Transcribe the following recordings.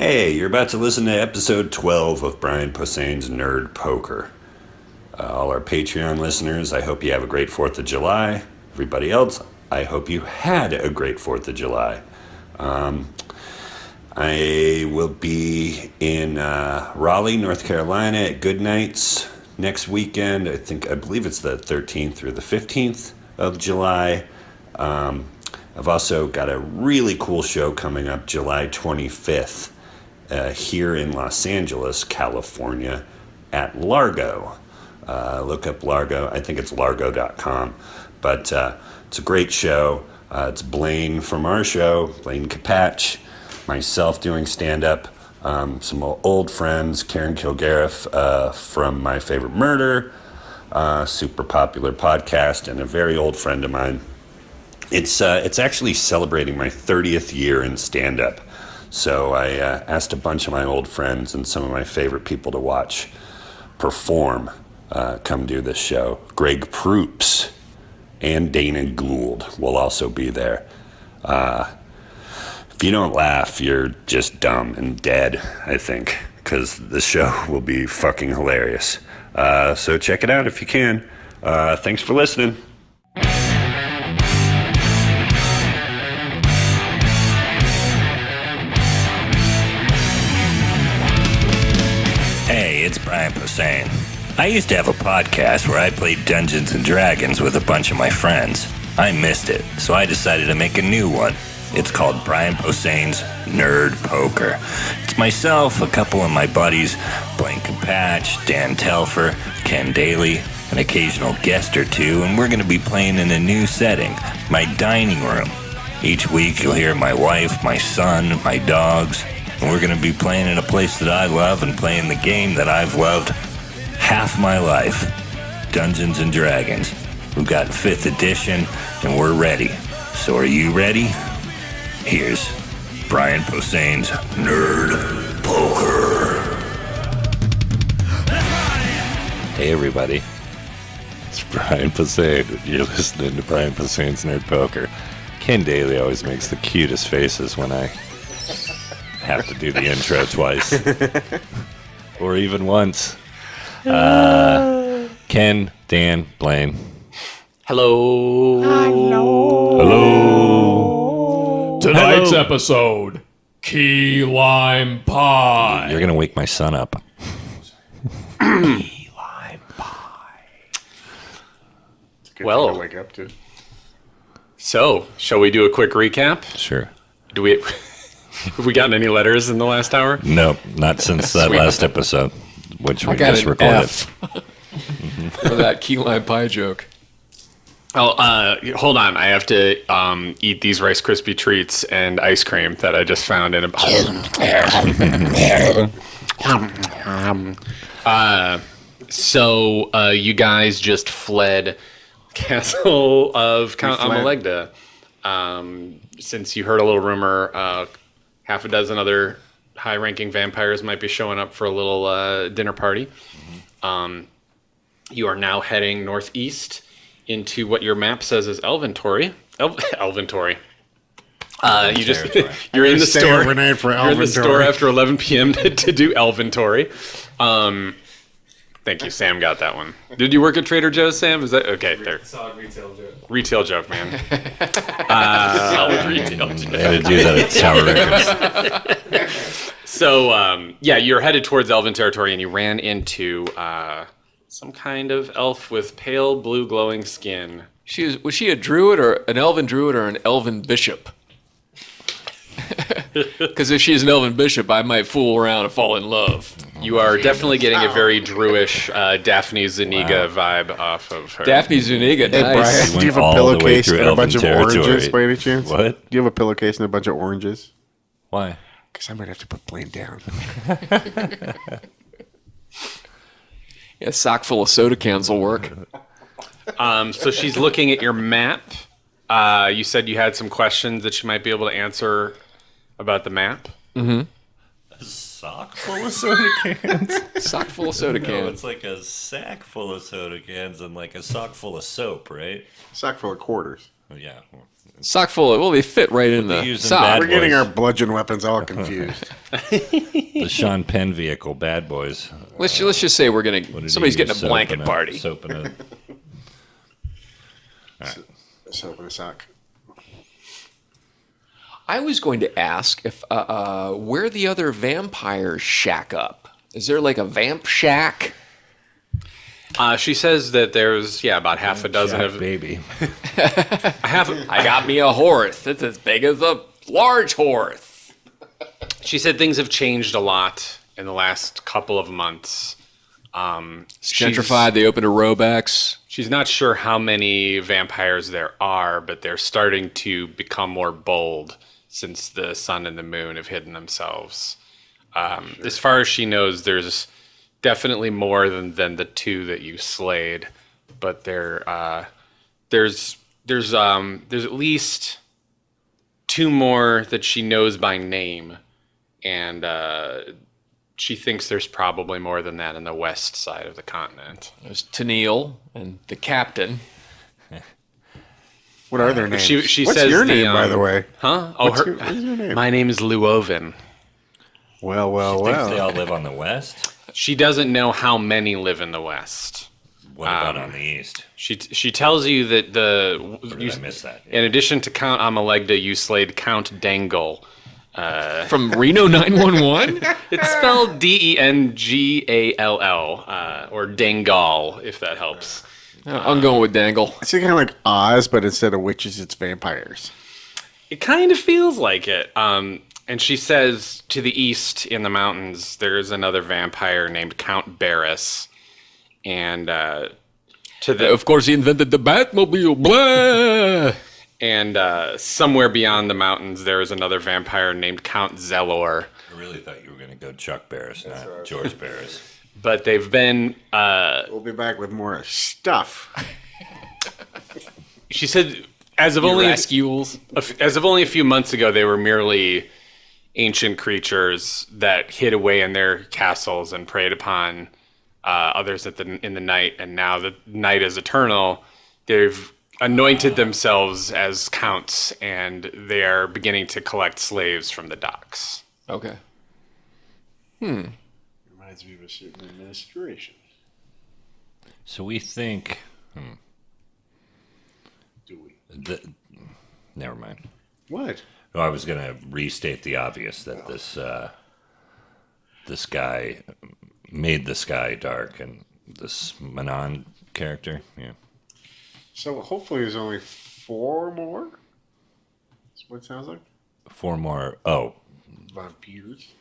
Hey, you're about to listen to episode 12 of Brian Posehn's Nerd Poker. All our Patreon listeners, I hope you have a great 4th of July. Everybody else, I hope you had a great 4th of July. I will be in Raleigh, North Carolina at Good Nights next weekend. I believe it's the 13th through the 15th of July. I've also got a really cool show coming up July 25th here in Los Angeles, California at Largo. Look up Largo. I think it's largo.com. But it's a great show. It's Blaine from our show, Blaine Capatch, myself doing stand-up, some old friends, Karen Kilgariff from My Favorite Murder, super popular podcast, and a very old friend of mine. It's actually celebrating my 30th year in stand-up. So I asked a bunch of my old friends and some of my favorite people to watch perform, come do this show. Greg Proops and Dana Gould will also be there. If you don't laugh, you're just dumb and dead, I think, because the show will be fucking hilarious. So check it out if you can. Thanks for listening. Hey, it's Brian Posehn. I used to have a podcast where I played Dungeons & Dragons with a bunch of my friends. I missed it, so I decided to make a new one. It's called Brian Posehn's Nerd Poker. It's myself, a couple of my buddies, Blaine Capatch, Dan Telfer, Ken Daly, an occasional guest or two, and we're going to be playing in a new setting, my dining room. Each week you'll hear my wife, my son, my dogs, and we're going to be playing in a place that I love and playing the game that I've loved half my life, Dungeons & Dragons. We've got 5th edition, and we're ready. So are you ready? Here's Brian Posehn's Nerd Poker. Hey everybody, it's Brian Posehn. You're listening to Brian Posehn's Nerd Poker. Ken Daly always makes the cutest faces when I have to do the intro twice. Or even once. Ken, Dan, Blaine. Hello. Hello. Tonight's episode, Key Lime Pie. You're going to wake my son up. Key Lime Pie. It's a good thing to wake up to. So, shall we do a quick recap? Sure. Have we gotten any letters in the last hour? Nope, not since that last episode, which we just recorded. For that key lime pie joke. Oh, hold on. I have to eat these Rice Krispie treats and ice cream that I just found in a... So, you guys just fled Castle of Count Amelegda. Since you heard a little rumor, half a dozen other high-ranking vampires might be showing up for a little dinner party. You are now heading northeast into what your map says is Elventory. Elventory. You're in the store. You're in the store after 11 p.m. to do Elventory. Thank you, Sam got that one. Did you work at Trader Joe's, Sam? Is that okay? There. Solid retail joke. Retail joke, man. Solid retail joke. I had to do that at Tower Records. So, you're headed towards Elven territory, and you ran into some kind of elf with pale blue glowing skin. Was she a druid or an elven druid or an elven bishop? Because if she's an elven bishop, I might fool around and fall in love. You are definitely getting a very druish Daphne Zuniga vibe off of her. Daphne Zuniga, hey, nice. Brian, do you have a pillowcase and a bunch of oranges by any chance? What? Do you have a pillowcase and a bunch of oranges? Why? Because I might have to put Blaine down. Yeah, a sock full of soda cans will work. So she's looking at your map. You said you had some questions that she might be able to answer about the map. Mm-hmm. A sock full of soda cans? Sock full of soda cans. No, it's like a sack full of soda cans and like a sock full of soap, right? Sack full of quarters. Oh, yeah. Sock full of, well, they fit right in the sock. We're getting our bludgeon weapons all confused. The Sean Penn vehicle, Bad Boys. Let's just say somebody's getting a blanket party. Soap in a... Soap in a sock. I was going to ask if where the other vampires shack up. Is there like a vamp shack? She says that there's about half a dozen of baby. I got me a horse. It's as big as a large horse. She said things have changed a lot in the last couple of months. Gentrified. They opened a Robex. She's not sure how many vampires there are, but they're starting to become more bold since the sun and the moon have hidden themselves. As far as she knows, there's definitely more than the two that you slayed, but there's at least two more that she knows by name, and she thinks there's probably more than that in the west side of the continent. There's Tennille and the captain. What are their names? She What's says your name, by the way? Huh? What's your name? My name is Luoven. Well. Thinks they all live on the west? She doesn't know how many live in the west. What about on the east? She tells you that I missed that? in addition to Count Amelegda, you slayed Count Dangle. From Reno 911? It's spelled Dengall, or Dangal, if that helps. I'm going with Dangle. It's kind of like Oz, but instead of witches, it's vampires. It kind of feels like it. And she says to the east in the mountains, there's another vampire named Count Barris. And of course, he invented the Batmobile. Blah! And somewhere beyond the mountains, there is another vampire named Count Zelor. I really thought you were going to go Chuck Barris, not George Barris. But they've been... We'll be back with more stuff. She said, as of only a few months ago, they were merely ancient creatures that hid away in their castles and preyed upon others in the night. And now the night is eternal. They've anointed themselves as counts, and they are beginning to collect slaves from the docks. Okay. Reminds me of a certain administration. So we think... Do we? Never mind. What? Well, I was going to restate the obvious that this guy made the sky dark, and this Manon character, yeah. So hopefully there's only 4 more? That's what it sounds like? 4 more. Oh. Vampires?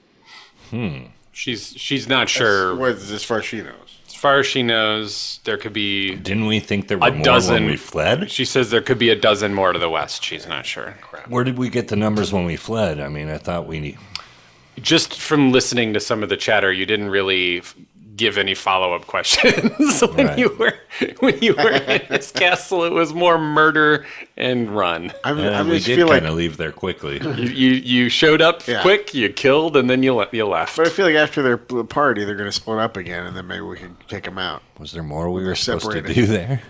She's not sure. What, as far as she knows? As far as she knows, there could be... Didn't we think there were more dozen when we fled? She says there could be a dozen more to the west. She's not sure. Crap. Where did we get the numbers when we fled? I mean, I thought we... Just from listening to some of the chatter, you didn't really give any follow-up questions when you were in this castle. It was more murder and run. We did kind of leave there quickly. You showed up quick, you killed, and then you left. But I feel like after their party, they're going to split up again, and then maybe we can take them out. Was there more we were supposed to do there?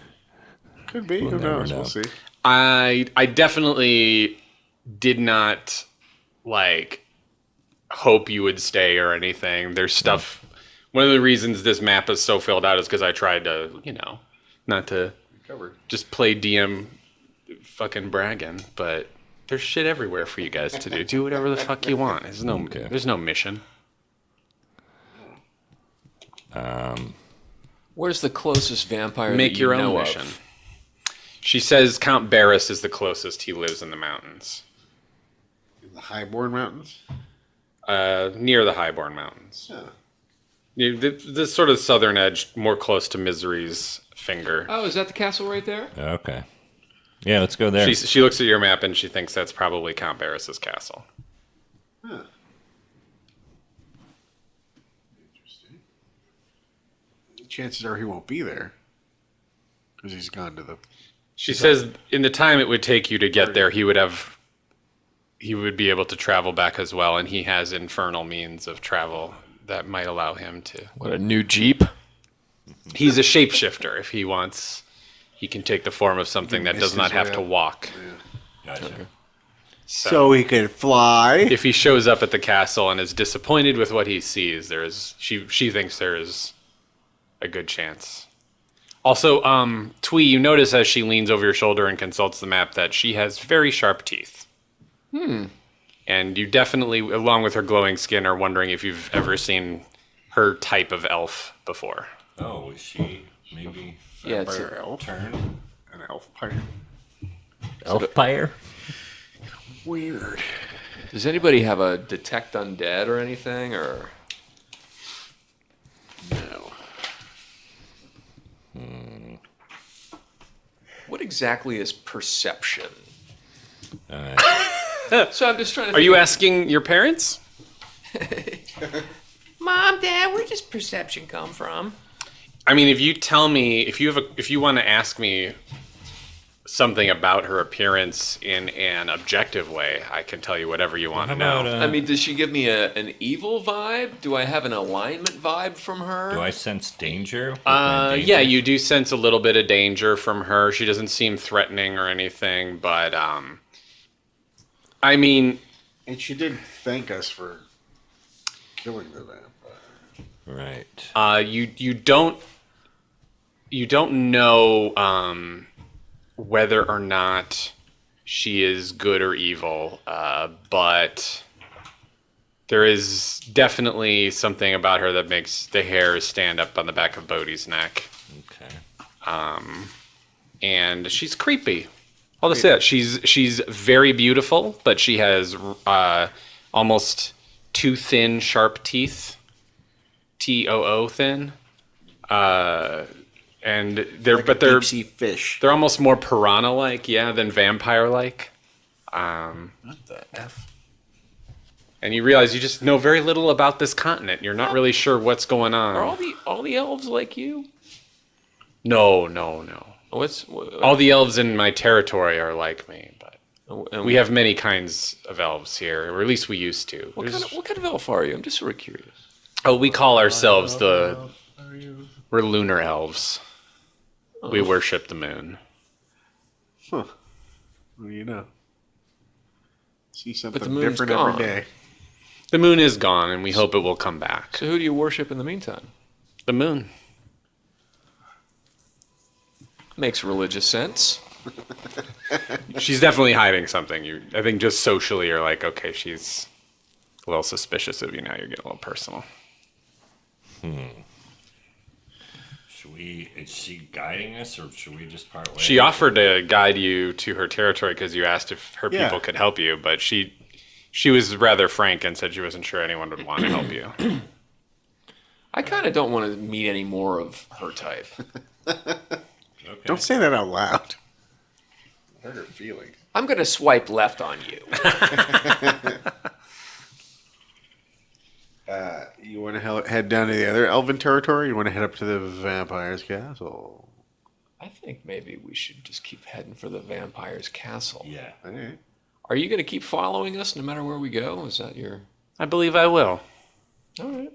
Could be. Who knows? We'll see. I definitely did not hope you would stay or anything. There's stuff. One of the reasons this map is so filled out is because I tried to, not to just play DM fucking bragging, but there's shit everywhere for you guys to do. Do whatever the fuck you want. There's no mission. Where's the closest vampire Make that your you own know mission. of? She says Count Barris is the closest. He lives in the mountains. In the Highborn Mountains? Near the Highborn Mountains. Yeah. The sort of southern edge, more close to Misery's finger. Oh, is that the castle right there? Okay. Yeah, let's go there. She looks at your map and she thinks that's probably Count Barris's castle. Huh. Interesting. Chances are he won't be there. Because he's gone to the... She says in the time it would take you to get there, he would be able to travel back as well, and he has infernal means of travel that might allow him to. What, a new Jeep? He's a shapeshifter if he wants he can take the form of something that does not have to walk. Gotcha. So he could fly. If he shows up at the castle and is disappointed with what he sees, she thinks there is a good chance. Also, Twee, you notice as she leans over your shoulder and consults the map that she has very sharp teeth. And you definitely, along with her glowing skin, are wondering if you've ever seen her type of elf before. Oh, is she maybe Yeah, it's Vampire elf. turn? An elf pirate. Elfpire? Weird. Does anybody have a detect undead or anything, or? No. What exactly is perception? All right. So I'm just trying to. Are you asking your parents? Mom, Dad, where does perception come from? I mean, if you tell me, if you want to ask me something about her appearance in an objective way, I can tell you whatever you want to know. I mean, does she give me an evil vibe? Do I have an alignment vibe from her? Do I sense danger? with my Yeah, danger? you do sense a little bit of danger from her. She doesn't seem threatening or anything, but I mean, And she did thank us for killing the vampire. Right. you don't know whether or not she is good or evil, but there is definitely something about her that makes the hairs stand up on the back of Bodhi's neck. Okay. And she's creepy. I'll just say that she's very beautiful, but she has almost too thin, sharp teeth. TOO thin. And they're Like but a they're deep sea fish. they're almost more piranha-like, than vampire-like. What the F? And you realize you just know very little about this continent. You're not really sure what's going on. Are all the elves like you? No. What's All the elves in my territory are like me, but and we have many kinds of elves here, or at least we used to. what kind of elf are you? I'm just sort of curious. Oh, we call ourselves we're lunar elves. We worship the moon. Huh. What do you know? See something the moon's different gone. every day. The moon is gone, and we hope it will come back. So who do you worship in the meantime? The moon. Makes religious sense. She's definitely hiding something. I think just socially you're like, okay, she's a little suspicious of you now. You're getting a little personal. Is she guiding us, or should we just part ways? She offered to guide you to her territory because you asked if her Yeah. people could help you, but she was rather frank and said she wasn't sure anyone would want to help you. I kind of don't want to meet any more of her type. Okay. Don't say that out loud. Hurt her feelings. I'm going to swipe left on you. You want to head down to the other elven territory? You want to head up to the vampire's castle? I think maybe we should just keep heading for the vampire's castle. Yeah. All right. Are you going to keep following us no matter where we go? Is that your... I believe I will. All right.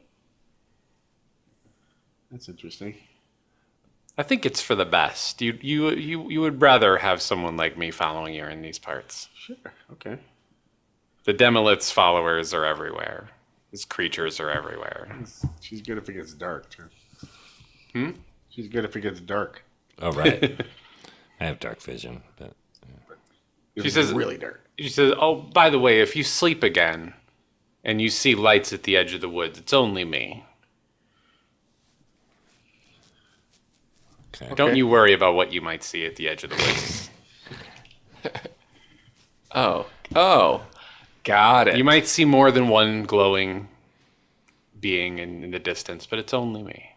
That's interesting. I think it's for the best. You would rather have someone like me following you in these parts. Sure. Okay. The Demolith's followers are everywhere. His creatures are everywhere. She's good if it gets dark, too. She's good if it gets dark. Oh, right. I have dark vision, but If She it's says- really dark. She says, "Oh, by the way, if you sleep again and you see lights at the edge of the woods, it's only me. okay. Don't you worry about what you might see at the edge of the woods. Oh. Got it. You might see more than one glowing being in the distance, but it's only me."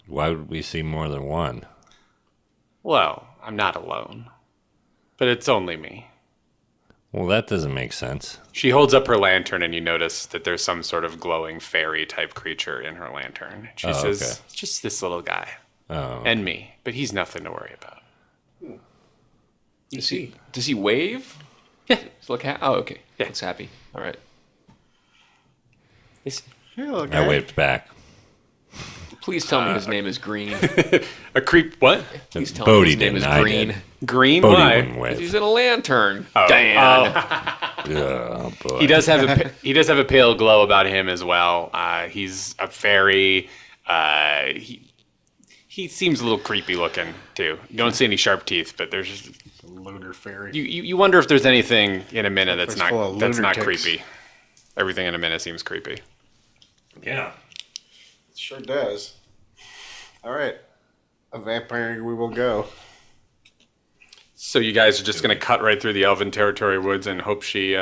Why would we see more than one? Well, I'm not alone, but it's only me. Well, that doesn't make sense. She holds up her lantern, and you notice that there's some sort of glowing fairy-type creature in her lantern. She says, okay. "It's just this little guy Oh, and me, but he's nothing to worry about." Does he wave? Yeah. Oh, okay. Yeah. Looks happy. All right. Hey, little I guy. waved back. Please tell me his name is Green. A creep? What? Please tell me Bodie his name is didn't, I Green. did. Green? Bodie Why? wouldn't wave. He's in a lantern. Oh. Dan. Oh, boy. He does have a pale glow about him as well. He's a very he seems a little creepy looking too. You don't see any sharp teeth, but there's just Lunar fairy. you wonder if there's anything in Amina that's It's full of not lunatics. creepy. Everything in Amina seems creepy. Yeah. Sure does. All right. A vampire we will go. So you guys are just gonna cut right through the Elven territory woods and hope she.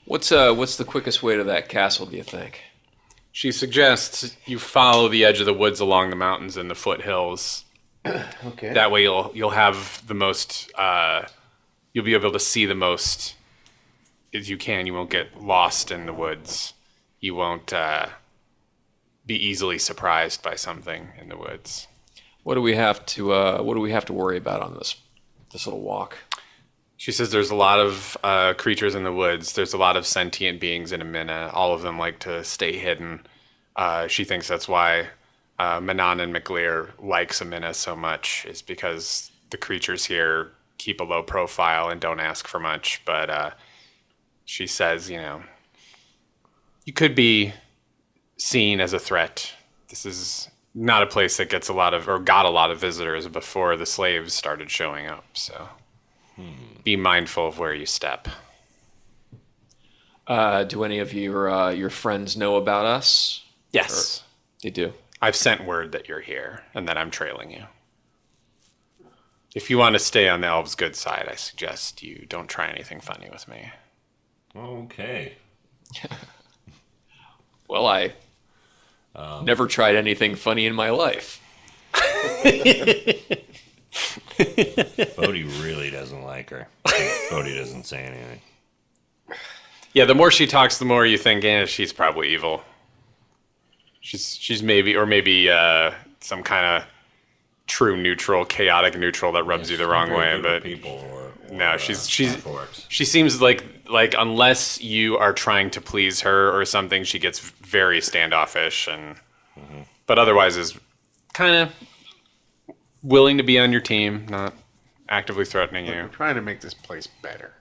What's the quickest way to that castle, do you think? She suggests you follow the edge of the woods along the mountains and the foothills. Okay. That way you'll have the most. You'll be able to see the most as you can. You won't get lost in the woods. You won't be easily surprised by something in the woods. What do we have to worry about on this little walk? She says there's a lot of creatures in the woods. There's a lot of sentient beings in Amina. All of them like to stay hidden. She thinks that's why Manon and McLear likes Amina so much, is because the creatures here keep a low profile and don't ask for much. But she says, you could be seen as a threat. This is not a place that got a lot of visitors before the slaves started showing up. So be mindful of where you step. Do any of your friends know about us? Yes. They do. I've sent word that you're here and that I'm trailing you. If you want to stay on the elves' good side, I suggest you don't try anything funny with me. Okay. Well, I never tried anything funny in my life. Bodie really doesn't like her. Bodie doesn't say anything. Yeah, the more she talks, the more you think, she's probably evil. She's maybe some kind of true neutral, chaotic neutral that rubs you the wrong way. But people or no, she orcs. seems like unless you are trying to please her or something, she gets very standoffish and. But otherwise is kind of willing to be on your team, not actively threatening you. I'm trying to make this place better.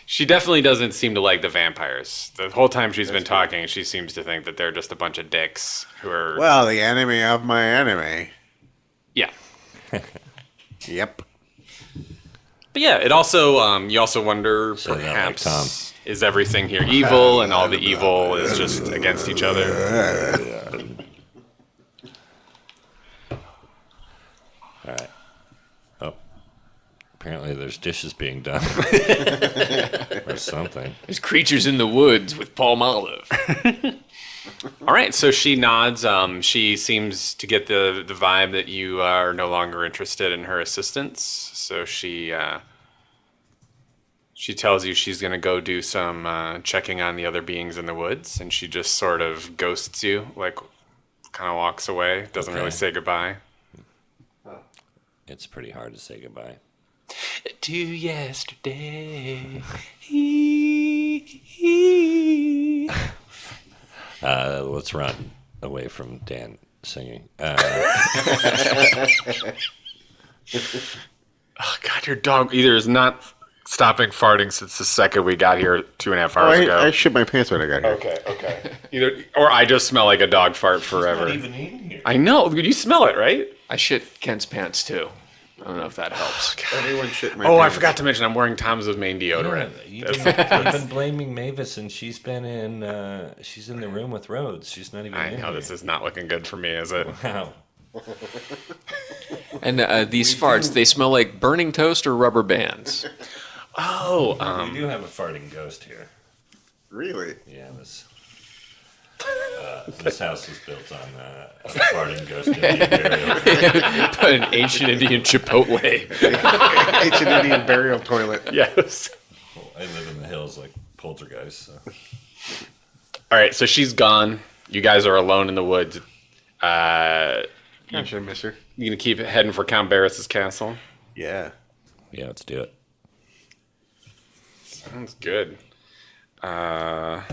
She definitely doesn't seem to like the vampires. The whole time she's been talking, she seems to think that they're just a bunch of dicks who are... Well, the enemy of my enemy. Yeah. Yep. But yeah, it also, you also wonder, Say that like perhaps, Tom. is everything here evil and all the evil is just against each other? All right. Oh. Apparently there's dishes being done. Or something. There's creatures in the woods with palm olive. All right, so she nods. She seems to get the vibe that you are no longer interested in her assistance. So she tells you she's going to go do some checking on the other beings in the woods, and she just sort of ghosts you, like kind of walks away, doesn't really Okay. say goodbye. It's pretty hard to say goodbye. To yesterday. Let's run away from Dan singing. Oh, God, your dog either is not stopping farting since the second we got here 2.5 hours ago. I shit my pants when I got here. Okay. Or I just smell like a dog fart forever. Even in here. I know. You smell it, right? I shit Kent's pants too. I don't know if that helps. Everyone shit my Oh, I pants. forgot to mention I'm wearing Tom's of Maine deodorant. You've been blaming Mavis, and she's been she's in the room with Rhodes. She's not even I in know here. this is not looking good for me, is it? Wow. And these farts, they smell like burning toast or rubber bands. Oh, We do have a farting ghost here. Really? Yeah, this house was built on a farting ghost Indian burial. An ancient Indian Chipotle. Ancient Indian burial toilet. yes. I live in the hills like poltergeist. So. All right, so she's gone. You guys are alone in the woods. I should miss her. You gonna keep heading for Count Barris's castle? Yeah. Yeah, let's do it. Sounds good. I'm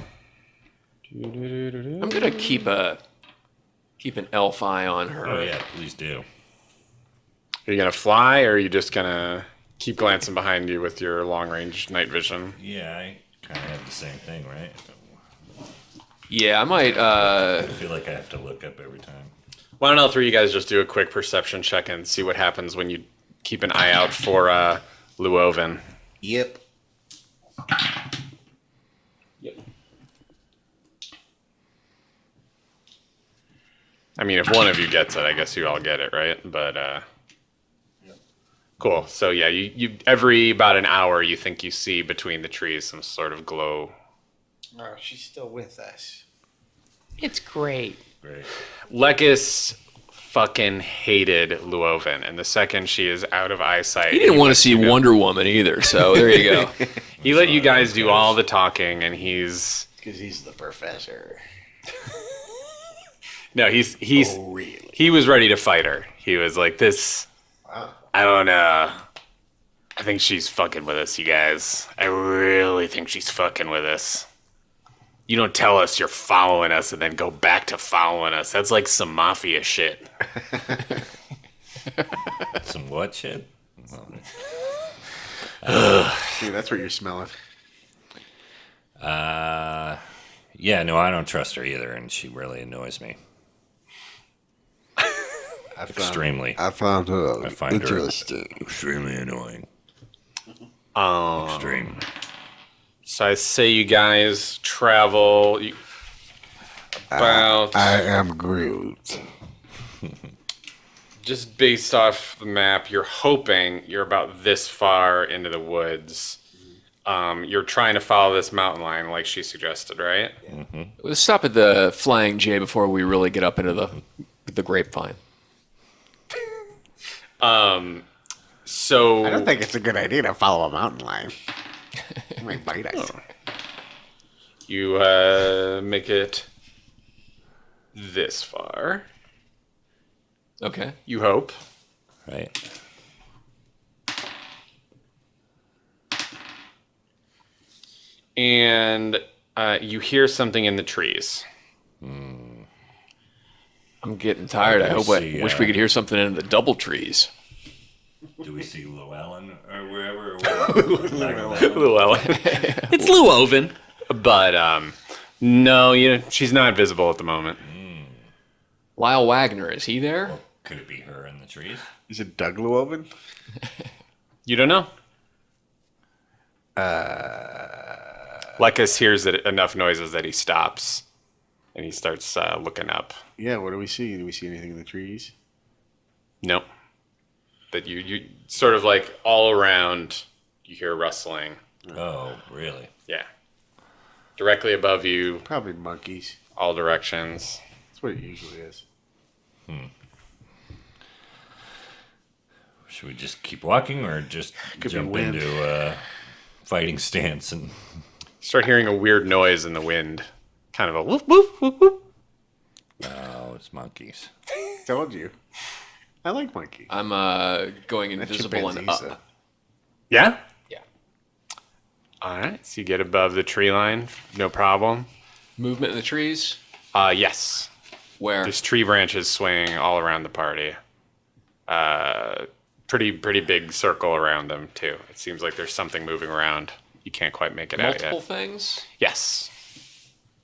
gonna keep a Keep an elf eye on her. Oh yeah, please do. Are you gonna fly, or are you just gonna keep glancing behind you with your long-range night vision? Yeah, I kind of have the same thing, right? Yeah, I might. I feel like I have to look up every time. Why don't all three of you guys just do a quick perception check and see what happens when you keep an eye out for Luoven? Yep. I mean, if one of you gets it, I guess you all get it, right? But cool. So yeah, you every about an hour, you think you see between the trees some sort of glow. Oh, she's still with us. It's great. Great. Lekis fucking hated Luoven, and the second she is out of eyesight, He didn't want to see Wonder Woman either, so there you go. he let you guys do all the talking, and he's Because he's the professor. no, he's Oh, really? he was ready to fight her. He was like, "This, Wow. I don't know. I think she's fucking with us, you guys. I really think she's fucking with us. You don't tell us you're following us and then go back to following us. That's like some mafia shit." Some what shit? See, that's what you're smelling. Yeah, no, I don't trust her either, and she really annoys me. Extremely. I found her I find interesting. her extremely annoying. Um, Extreme. So I say you guys travel about I am Groot. just based off the map. You're hoping you're about this far into the woods. You're trying to follow this mountain line, like she suggested, right? Let's stop at the Flying J before we really get up into the grapevine. So I don't think it's a good idea to follow a mountain line. It might bite us. you make it this far. Okay. You hope. Right. And you hear something in the trees. I'm getting tired. I see, wish we could hear something in the double trees. Do we see Llewellyn or wherever? Llewellyn. It's Luoven. But no, she's not visible at the moment. Lyle Wagner, is he there? Could it be her in the trees? Is it Doug Llewellyn? You don't know. Lekis hears enough noises that he stops and he starts looking up. Yeah, what do we see? Do we see anything in the trees? Nope. But you sort of like all around, you hear rustling. Oh, really? Yeah. Directly above you, Probably monkeys. all directions. That's what it usually is. Should we just keep walking or just Could be jump wind. into a fighting stance and? Start hearing a weird noise in the wind. Kind of a whoop, whoop, whoop, whoop. Oh, it's monkeys. Told you. I like monkey. I'm going That's invisible and chimpanzees, up. Yeah? Yeah. All right. So you get above the tree line. No problem. Movement in the trees? Yes. Where? There's tree branches swinging all around the party. Pretty big circle around them too. It seems like there's something moving around. You can't quite make it out Multiple yet. things? Yes.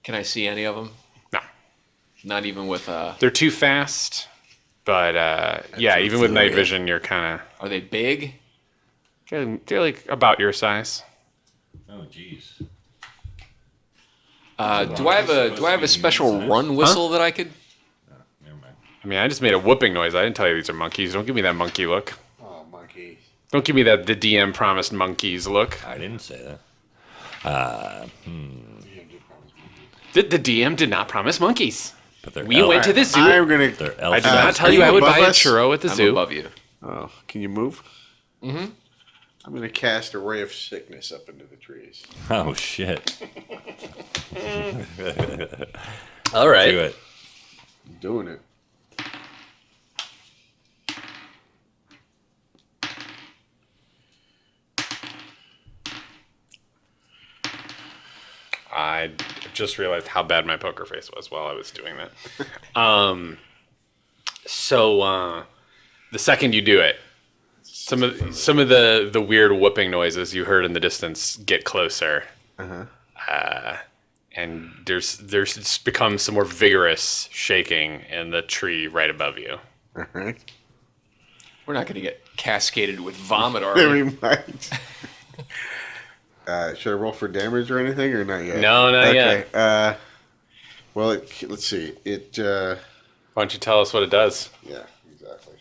Can I see any of them? No. Not even with They're too fast. But yeah, even with night vision, you're kind Are they big? of they're like about your size. Oh, jeez. Do I have a special run whistle that I could? Never mind. I mean, I just made a whooping noise. I didn't tell you these are monkeys. Don't give me that monkey look. Oh, monkey. Don't give me that the DM promised monkeys look. I didn't say that. The DM did not promise monkeys. But they're We went to the zoo. I'm gonna. They're I did elf. not tell you I would buy a above us? churro at the I'm zoo. above you. Oh, can you move? Mm-hmm. I'm gonna cast a ray of sickness up into the trees. Oh shit! All right. Do it. I'm doing it. I just realized how bad my poker face was while I was doing that. So the second you do it, some of the weird whooping noises you heard in the distance get closer. And there's become some more vigorous shaking in the tree right above you. All right. We're not going to get cascaded with vomit, are we? We might. Should I roll for damage or anything, or not yet? No, not yet. Well, let's see. Why don't you tell us what it does? Yeah, exactly.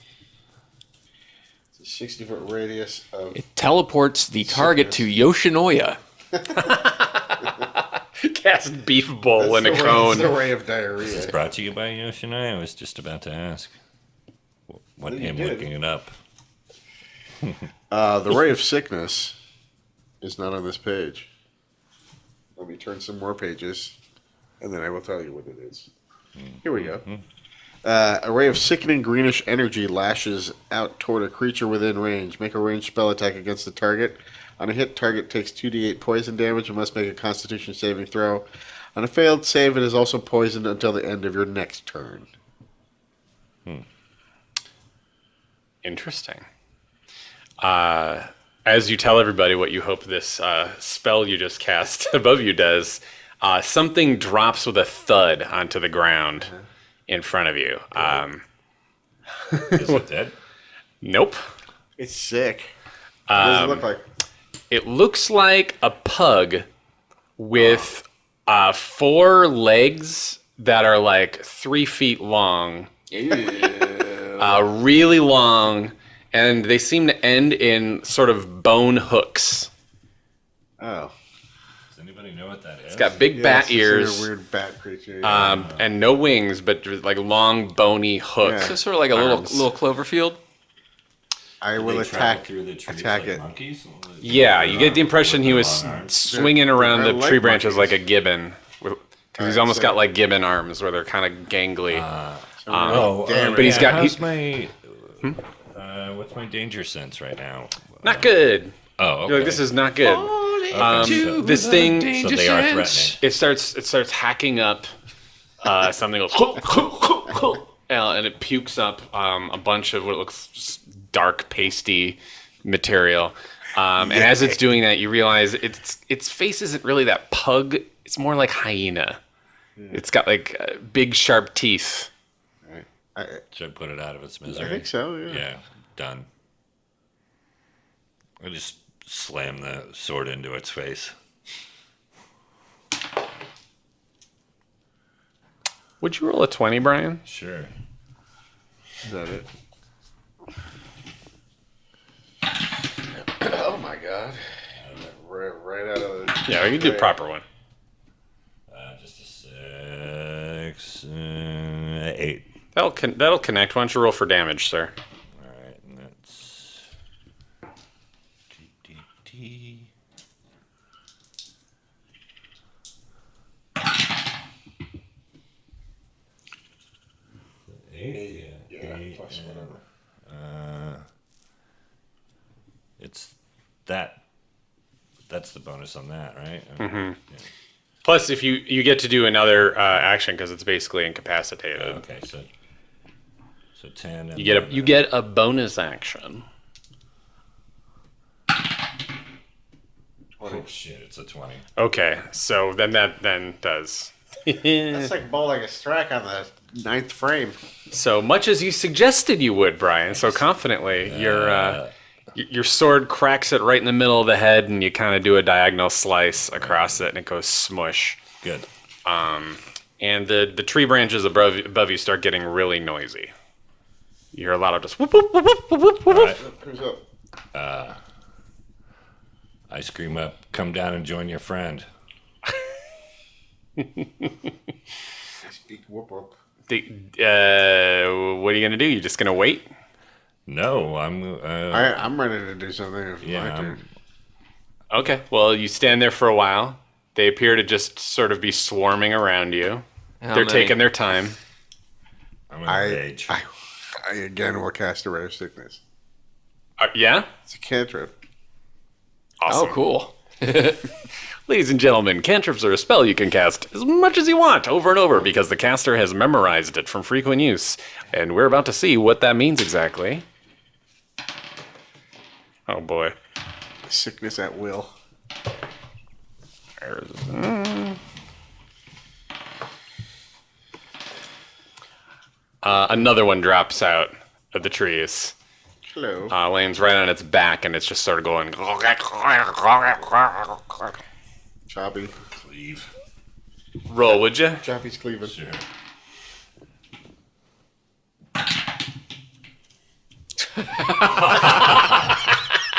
It's a 60-foot radius of... It teleports the target to Yoshinoya. Cast beef bowl in a cone. It's the ray of diarrhea. This is brought to you by Yoshinoya. I was just about to ask. What him looking it up. The ray of sickness is not on this page. Let me turn some more pages, and then I will tell you what it is. Here we go. A ray of sickening greenish energy lashes out toward a creature within range. Make a ranged spell attack against the target. On a hit, target takes 2d8 poison damage and must make a Constitution saving throw. On a failed save, it is also poisoned until the end of your next turn. Interesting. As you tell everybody what you hope this spell you just cast above you does, something drops with a thud onto the ground in front of you. Is it dead? Nope. It's sick. What does it look like? It looks like a pug with 4 legs that are like 3 feet long. Really long, and they seem to end in sort of bone hooks. Oh. Does anybody know what that is? It's got big bat ears. A weird bat creature. And no wings, but like long, bony hooks. Yeah. So sort of like a little Cloverfield. I will attack it. Monkeys? Yeah, you get the impression he was Long arms. swinging around They're the like tree branches monkeys. like a gibbon. Because he's almost got like gibbon arms where they're kind of gangly. Damn but he's got- How's my... what's my danger sense right now? Not good. Oh, You're okay. like, this is not good. so This thing, so they are threatening. it starts hacking up something goes and it pukes up a bunch of what looks just dark pasty material, and as it's doing that you realize its face isn't really that pug, it's more like hyena. It's got like big sharp teeth. Should I put it out of its misery? I think so, yeah. Yeah, done. I just slam the sword into its face. Would you roll a 20, Brian? Sure. Is that it? Oh my god. Right out of the... Yeah, we can do the proper one. Just a 6, 8. That'll connect. Why don't you roll for damage, sir? All right, and that's DDT. Eight. Yeah, plus whatever. It's that. That's the bonus on that, right? Mm-hmm. Plus, if you get to do another action because it's basically incapacitated. Okay, so 10. And You get a bonus action. Oh shit! It's a 20. Okay, so then that does. That's like bowling a strike on the 9th frame. So much as you suggested you would, Brian, so confidently, your sword cracks it right in the middle of the head, and you kind of do a diagonal slice across it, and it goes smush. Good. And the tree branches above you start getting really noisy. You hear a lot of just whoop whoop whoop whoop whoop whoop. All right. Who's up? I scream up, "Come down and join your friend." I speak whoop whoop. What are you gonna do? You just gonna wait? No, I'm ready to do something. If yeah, my turn. Okay. Well, you stand there for a while. They appear to just sort of be swarming around you. They're taking their time. I'm in a rage. I again will cast a ray of sickness. Yeah. It's a cantrip. Awesome. Oh, cool. Ladies and gentlemen, cantrips are a spell you can cast as much as you want over and over because the caster has memorized it from frequent use. And we're about to see what that means exactly. Oh boy. Sickness at will. Another one drops out of the trees. Hello. Lands right on its back, and it's just sort of going. Choppy. Cleave. Roll, would you? Choppy's cleaving. Sure.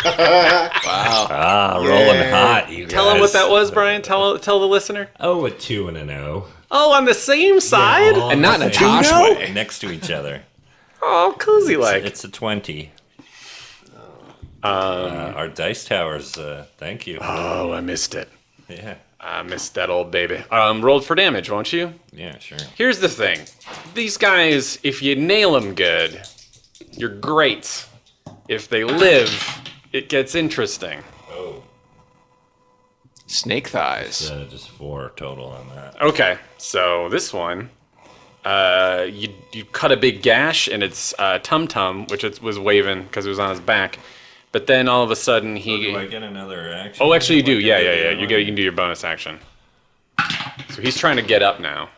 Wow. Ah, rolling hot, you guys. Tell him what that was, Brian. Tell the listener. Oh, a 2 and an O. Oh, on the same side? All And not in a the same- Tosh way. Next to each other. Oh, cozy like. It's a 20. Our dice towers, thank you. Oh, I missed it. Yeah, I missed that old baby. Rolled for damage, won't you? yeah, sure. Here's the thing. These guys, if you nail them good, you're great. If they live, it gets interesting. Oh, Snake thighs. just 4 total on that. Okay, so this one, you cut a big gash in its tum-tum, which it was waving because it was on his back. But then all of a sudden he... Do I get another action? Oh, actually you do. Like I Yeah. did You the other can do your bonus action. So he's trying to get up now.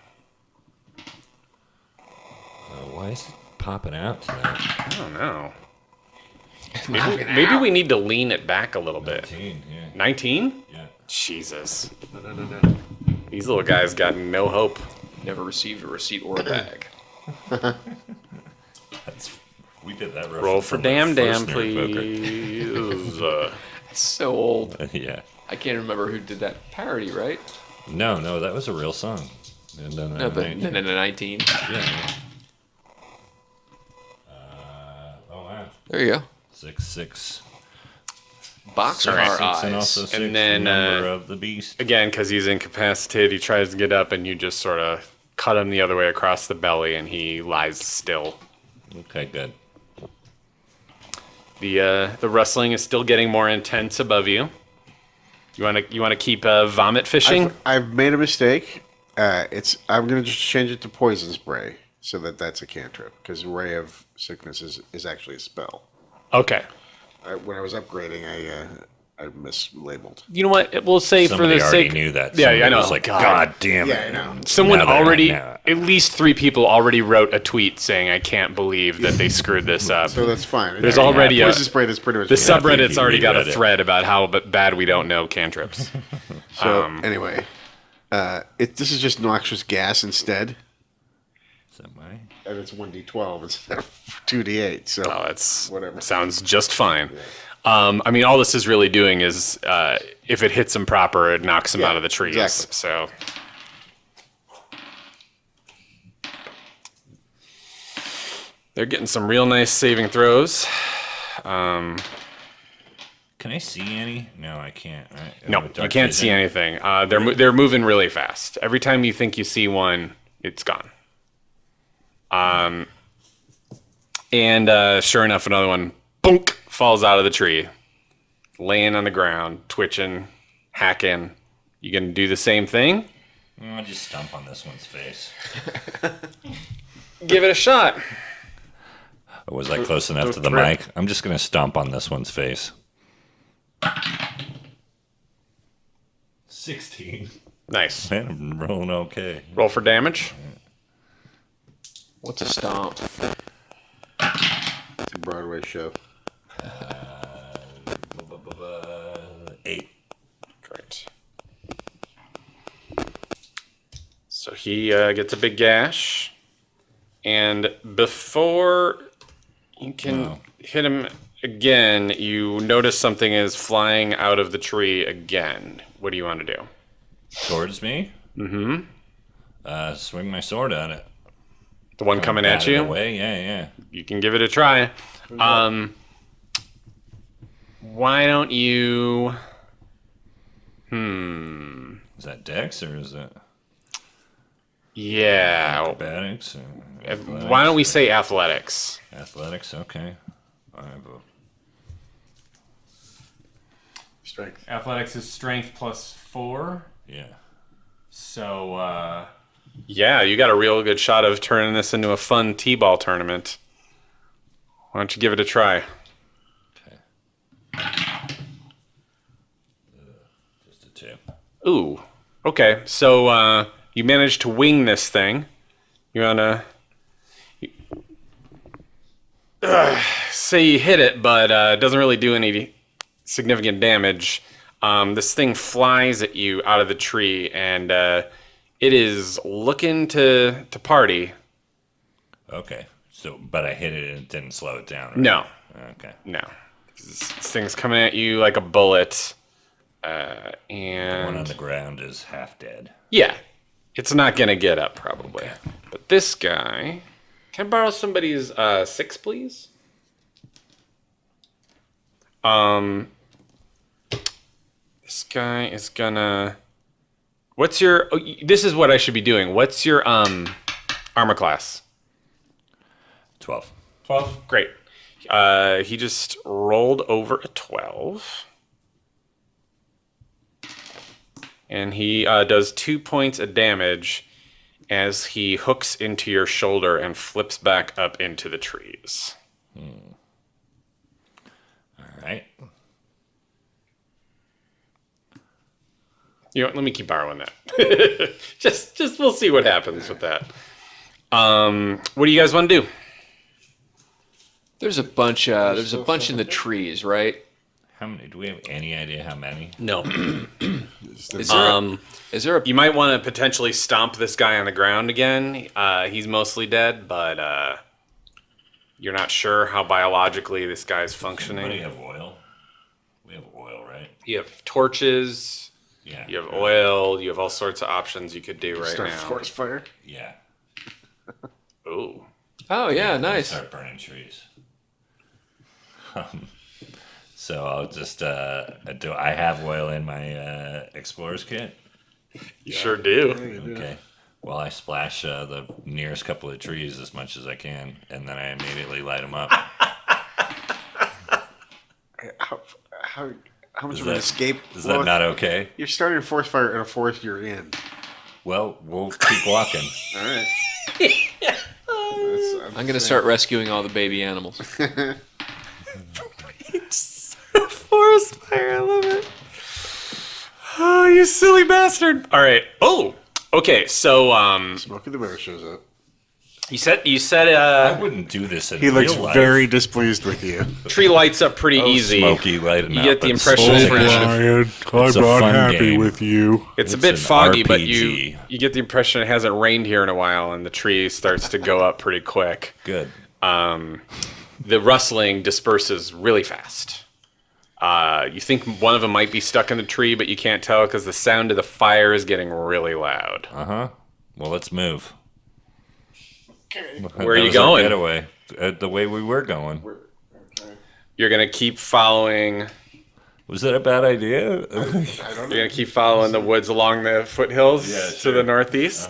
one? Why is it popping out tonight? I don't know. Maybe we need to lean it back a little bit. 19, yeah. 19? Yeah. Jesus. No. These little guys got no hope. Never received a receipt or a bag. We did that. Roll for damn, first please. It's so old. Yeah. I can't remember who did that parody, right? No, that was a real song. And then No, but in a 19. yeah. Oh wow. There you go. 6. Boxcar 6 and eyes. also 6 And then, number of the beast. Again, because he's incapacitated, he tries to get up, and you just sort of cut him the other way across the belly, and he lies still. Okay, good. The wrestling is still getting more intense above you. You want to keep vomit fishing? I've made a mistake. I'm gonna just change it to poison spray so that's a cantrip because ray of sickness is actually a spell. Okay. When I was upgrading, I mislabeled. You know what? We'll say Somebody for the already sake. knew that. Yeah, Somebody I know. was like, God damn it. Yeah, I know. Someone Now they're already, like, at least 3 people already wrote a tweet saying, "I can't believe that they screwed this up." So that's fine. There's already a, poison spray. That's pretty much the it. subreddit's you already got a reread it. thread about how bad we don't know cantrips. So anyway, this is just noxious gas instead, Is that my? and it's 1d12 instead of 2d8. So Oh, that's Whatever. Sounds just fine. I mean, all this is really doing is, if it hits him proper, it knocks him Yeah, out of the trees. exactly. So, they're getting some real nice saving throws. Can I see any? No, I can't. Right? No, Dark you can't see vision? anything. They're moving really fast. Every time you think you see one, it's gone. And sure enough, another one, boonk, falls out of the tree, laying on the ground, twitching, hacking. You gonna do the same thing? I'll just stomp on this one's face. Give it a shot. Was I close enough to the mic? I'm just going to stomp on this one's face. 16. Nice. Man, I'm rolling okay. Roll for damage. What's a stomp? it's a Broadway show. 8. Great. So he gets a big gash, and before you can hit him again, you notice something is flying out of the tree again. What do you want to do? Towards me? Mm-hmm. Swing my sword at it. The one coming at Bat it you? away? Yeah. You can give it a try. Why don't you... Is that Dex or is that Yeah. acrobatics? Or Why don't we athletics? say athletics? Athletics, okay. I have Strength. Athletics is strength +4. Yeah. So, Yeah, you got a real good shot of turning this into a fun t-ball tournament. Why don't you give it a try? Just a 2. Ooh. Okay, so you managed to wing this thing. You wanna say you hit it, but it doesn't really do any significant damage. This thing flies at you out of the tree, and it is looking to party. Okay. So, but I hit it and it didn't slow it down. Right? No, Okay. no. This thing's coming at you like a bullet. The one on And the ground is half dead. yeah, it's not gonna get up probably. But this guy, can I borrow somebody's 6, please? This guy is gonna. What's your? Oh, this is what I should be doing. What's your armor class? 12. 12. Great. He just rolled over a 12. And he does 2 points of damage as he hooks into your shoulder and flips back up into the trees. All right. You know what, let me keep borrowing that. just we'll see what happens with that. What do you guys want to do? There's a bunch. There's a bunch in the trees, right? How many? Do we have any idea how many? No. Is there a? You might want to potentially stomp this guy on the ground again. He's mostly dead, but you're not sure how biologically this guy's functioning. Anybody have oil? We have oil, right? You have torches. Yeah. You have oil. You have all sorts of options you could do right Start now. forest fire. Yeah. Ooh. Oh yeah, nice. Start burning trees. So I'll just do. I have oil in my explorer's kit. You sure do. Okay. Well, I splash the nearest couple of trees as much as I can, and then I immediately light them up. How much Is of an that- escape? Is that not okay? You're starting a forest fire in a forest you're in. Well, we'll keep walking. All right. I'm gonna start rescuing all the baby animals. Forest fire, I love it. Oh, you silly bastard. All right. Oh, okay. So, Smokey the Bear shows up. you said I wouldn't do this in He looks real life. very displeased with you. tree lights up pretty easy. Smoky lighting You up. get the It's impression so it's good. I'm It's a not fun happy game. with you. It's a It's bit an foggy, but RPG. you get the impression it hasn't rained here in a while, and the tree starts to go up pretty quick. Good. The rustling disperses really fast. You think one of them might be stuck in the tree, but you can't tell because the sound of the fire is getting really loud. Uh-huh. Well, let's move. Where are That you was our going? Getaway. The way we were going. You're gonna keep following. Was that a bad idea? You're gonna keep following the woods along the foothills Yeah, to sure. the northeast.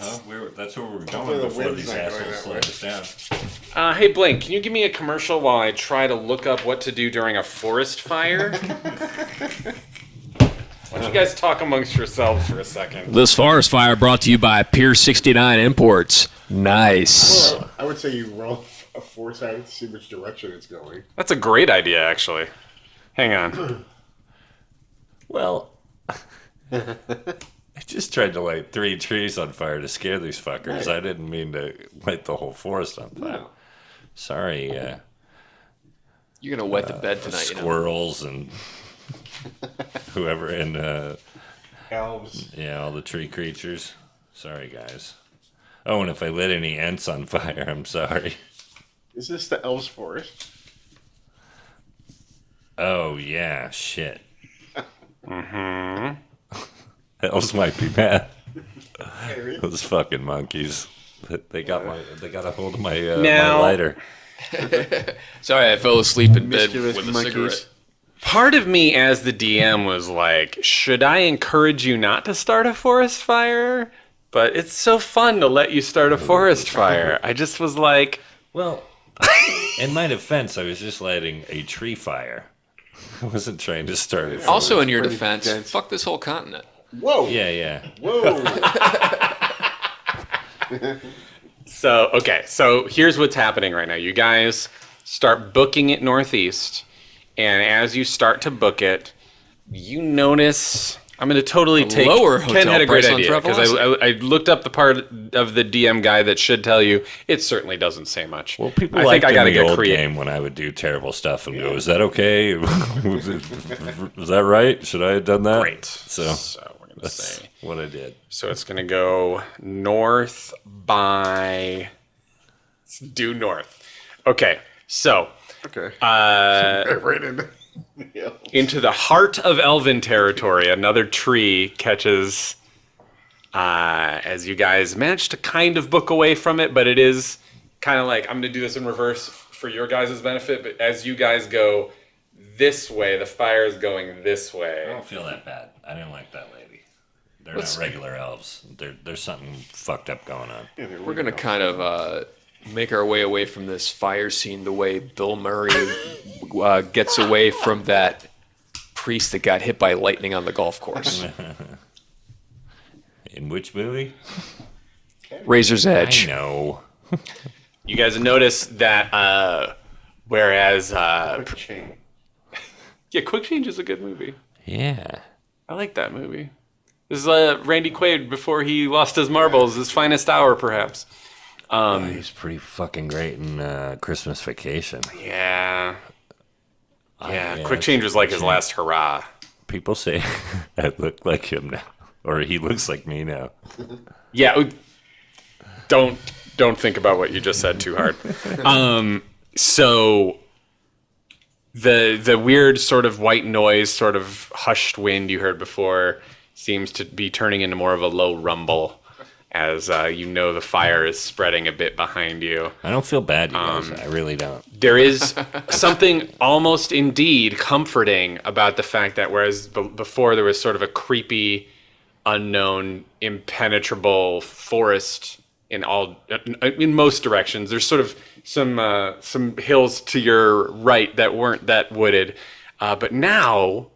That's where we were Hopefully going the before wind's these not going assholes that slowed way. us down. Hey Blake, can you give me a commercial while I try to look up what to do during a forest fire? Why don't you guys talk amongst yourselves for a second? This forest fire brought to you by Pier 69 Imports. Nice. Well, I would say you roll a foresight to see which direction it's going. That's a great idea, actually. Hang on. Well, I just tried to light 3 trees on fire to scare these fuckers. I didn't mean to light the whole forest on fire. No. Sorry, You're gonna wet the bed tonight. You know? squirrels and whoever and Elves. yeah, all the tree creatures. Sorry, guys. Oh, and if I lit any ants on fire, I'm sorry. Is this the elves forest? Oh yeah, shit. Elves might be mad. Those fucking monkeys. They got a hold of my my Now- lighter. Sorry, I fell asleep in bed Mischievous with a monkeys. cigarette. Part of me as the DM was like, should I encourage you not to start a forest fire? But it's so fun to let you start a forest fire. I just was like, Well, in my defense, I was just lighting a tree fire. I wasn't trying to start it. Also, in your pretty defense, dense. fuck this whole continent. Whoa. Yeah. Whoa. So here's what's happening right now. You guys start booking it northeast, and as you start to book it, you notice. I'm going to totally take. Lower Ken hotel had a great price on idea because Travelocity. I looked up the part of the DM guide that should tell you. It certainly doesn't say much. Well, people I liked think I gotta in the get old creative. game when I would do terrible stuff and go, "Is that okay? Was that right? Should I have done that?" Great. So we're going to that's say. what I did. So it's going to go north by. Due north. Okay. So. Okay. Uh, Right into. Into the heart of Elven territory, another tree catches as you guys manage to kind of book away from it, but it is kind of like, I'm going to do this in reverse for your guys' benefit, but as you guys go this way, the fire is going this I way. don't feel that bad. I didn't like that lady. They're not regular elves. There's something fucked up going on. We're going to kind of make our way away from this fire scene the way Bill Murray gets away from that priest that got hit by lightning on the golf course. In which movie? Razor's Edge. I know. You guys notice that whereas... Chain. yeah, Quick Change is a good movie. Yeah. I like that movie. This is Randy Quaid before he lost his marbles, his finest hour, perhaps. He's pretty fucking great in Christmas Vacation. Yeah. Yeah, yeah, Quick Change was like his last hurrah. People say I look like him now, or he looks like me now. Yeah, don't think about what you just said too hard. So the weird sort of white noise, sort of hushed wind you heard before seems to be turning into more of a low rumble as you know the fire is spreading a bit behind you. I don't feel bad, you guys. I really don't. There is something almost indeed comforting about the fact that whereas before there was sort of a creepy, unknown, impenetrable forest in most directions, there's sort of some hills to your right that weren't that wooded, but now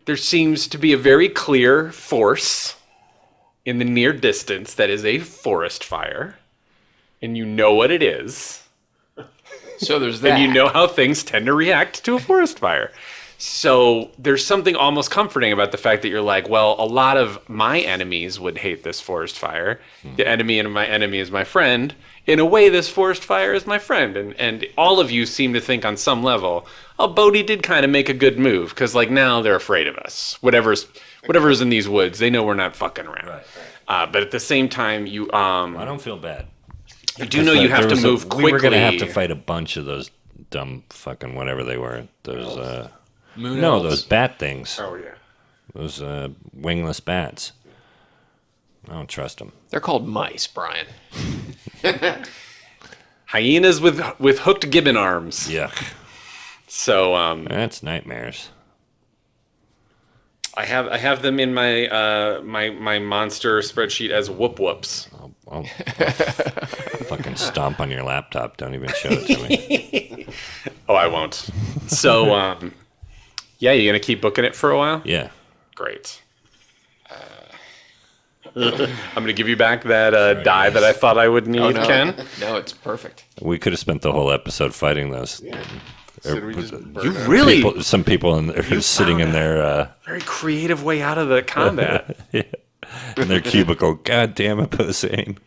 there seems to be a very clear force in the near distance that is a forest fire, and you know what it is. So there's that. And you know how things tend to react to a forest fire. So there's something almost comforting about the fact that you're like, well, a lot of my enemies would hate this forest fire. The enemy of my enemy is my friend. In a way, this forest fire is my friend. And all of you seem to think on some level, oh, Bodhi did kind of make a good move, because like now they're afraid of us. Whatever's in these woods, they know we're not fucking around. Right. But at the same time, you I don't feel bad. You do know you have to move quickly. We were going to have to fight a bunch of those dumb fucking whatever they were. Those Moon no, elves. those bat things. Oh yeah. Those wingless bats. I don't trust them. They're called mice, Brian. hyenas with hooked gibbon arms. Yuck. So That's nightmares. I have them in my my monster spreadsheet as whoop whoops. I'll fucking stomp on your laptop. Don't even show it to me. Oh, I won't. So yeah, you gonna keep booking it for a while? Yeah. Great. I'm gonna give you back that die that I thought I would need, Ken. No, it's perfect. We could have spent the whole episode fighting those. So we just burn You out. really Some people in there sitting in their very creative way out of the combat. in their cubicle. God damn it, Posehn.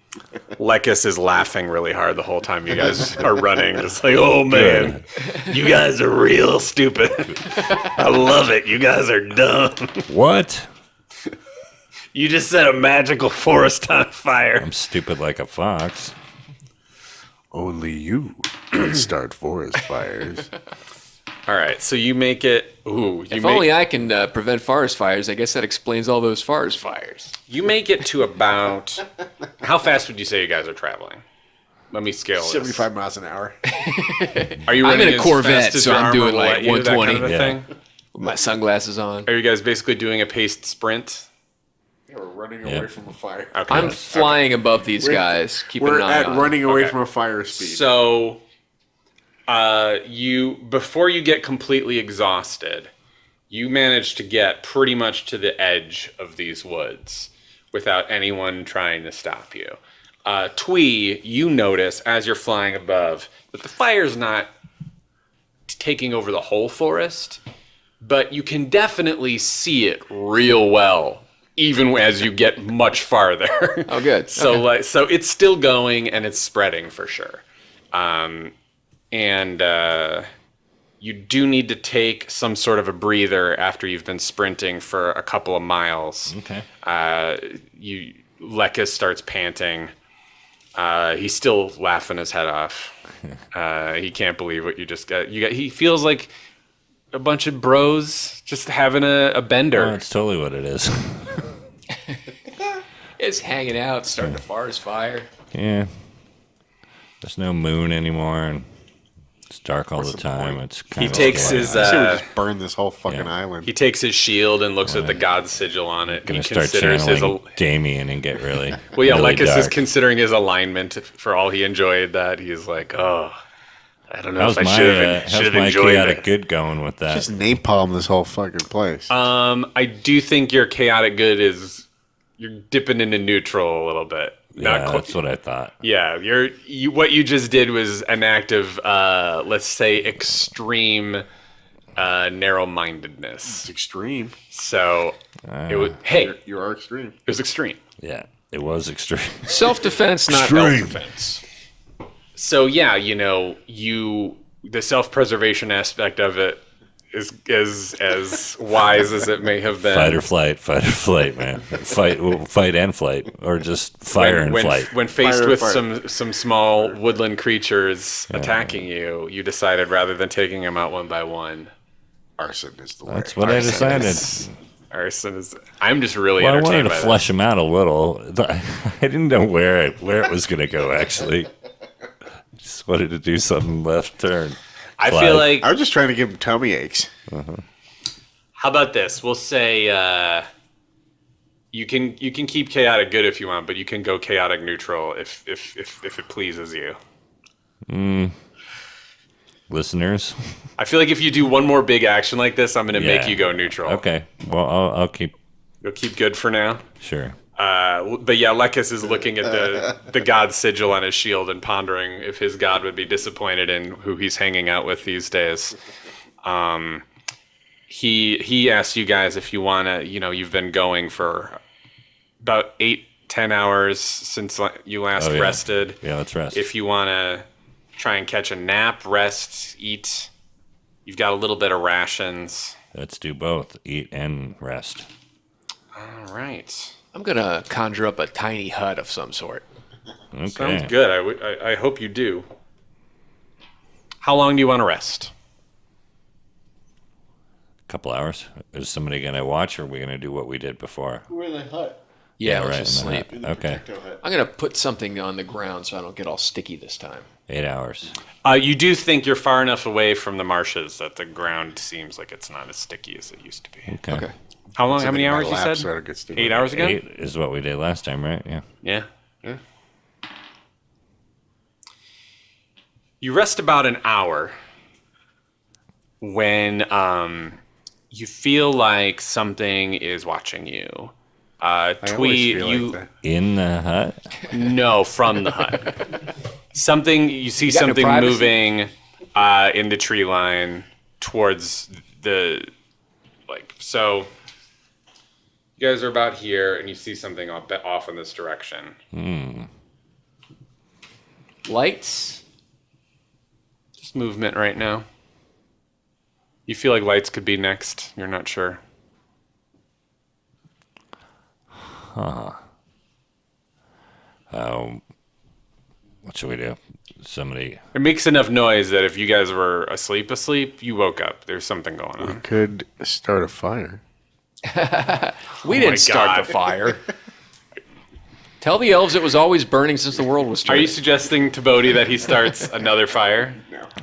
Lekis is laughing really hard the whole time you guys are running. Just like, oh man, you guys are real stupid. I love it. You guys are dumb. What? You just set a magical forest on fire. I'm stupid like a fox. Only you can start forest fires. All right, so you make it. Ooh, If only I can prevent forest fires, I guess that explains all those forest fires. you make it to about. How fast would you say you guys are traveling? Let me scale this. 75 miles an hour. Are you I'm running in a as Corvette, fast as so your I'm armor doing will like let you, that kind 120. of a Yeah. thing? With my sunglasses on. Are you guys basically doing a paced sprint? Yeah, we're running Yeah. away from a fire. Okay. I'm flying above these We're- guys, keeping We're an eye at on. running away Okay. from a fire speed. So Before you get completely exhausted, you manage to get pretty much to the edge of these woods without anyone trying to stop you. Twee, you notice as you're flying above that the fire's not taking over the whole forest, but you can definitely see it real well, even as you get much farther. Oh, good. So so it's still going and it's spreading for sure. You do need to take some sort of a breather after you've been sprinting for a couple of miles. Okay. Lekis starts panting. He's still laughing his head off. He can't believe what you just got. He feels like a bunch of bros just having a bender. Oh, that's totally what it is. It's hanging out, starting to forest fire. Yeah. There's no moon anymore, and it's dark all the time. point? It's kind He of takes scary. his I say we just burn this whole fucking island. he takes his shield and looks at the god sigil on it. Gonna He start considers his channeling Damien and get really well, yeah. really Lekis is dark. considering his alignment for all he enjoyed that. He's like, oh, I don't know How's if I my, should have how's my enjoyed chaotic it. good going with that? Just napalm this whole fucking place. I do think your chaotic good is you're dipping into neutral a little bit. Yeah, Not that's what I thought. Yeah, what you just did was an act of let's say extreme narrow-mindedness. It's extreme. So it was You are extreme. it was extreme. Yeah, it was extreme. Self-defense, not self-defense. So yeah, the self-preservation aspect of it is as wise as it may have been. Fight or flight, man. Fight and flight, or just fire and flight. When faced Fire or with flight. some small woodland creatures attacking you, you decided rather than taking them out one by one, Arson is the way. That's what I decided. arson is. I'm just really Well, I wanted entertained to by flesh him out a little. I didn't know where it was going to go, actually. Just wanted to do something left turn. I Fly. feel like. I was just trying to give him tummy aches. How about this? We'll say you can keep chaotic good if you want, but you can go chaotic neutral if it pleases you. Listeners. I feel like if you do one more big action like this, I'm going to Yeah. make you go neutral. Okay. Well, I'll keep. You'll keep good for now. Sure. But yeah, Lekis is looking at the god sigil on his shield and pondering if his god would be disappointed in who he's hanging out with these days. He asked you guys if you want to, you've been going for about 8-10 hours since you last Oh, yeah. rested. Yeah, let's rest. If you want to try and catch a nap, rest, eat, you've got a little bit of rations. Let's do both. Eat and rest. All right. I'm going to conjure up a tiny hut of some sort. Okay. Sounds good. I hope you do. How long do you want to rest? Couple hours. Is somebody going to watch, or are we going to do what we did before? We're in the hut. Yeah, let's right. just in the sleep. hut. Okay. I'm going to put something on the ground so I don't get all sticky this time. 8 hours. You do think you're far enough away from the marshes that the ground seems like it's not as sticky as it used to be. Okay. How long? How many hours you said? So I don't get sticky. 8 hours again? 8 is what we did last time, right? Yeah. Yeah. Yeah. You rest about an hour when you feel like something is watching you. I always Twee, feel you like that. In the hut? no from the hut. You see got no something privacy? moving in the tree line towards the so. You guys are about here, and you see something off in this direction. Lights? Just movement right now. You feel like lights could be next. You're not sure. What should we do? Somebody. It makes enough noise that if you guys were asleep, you woke up. There's something going on. Could start a fire. We my didn't start God. the fire. Tell the elves it was always burning since the world was Are started. you suggesting to Bodhi that he starts another fire?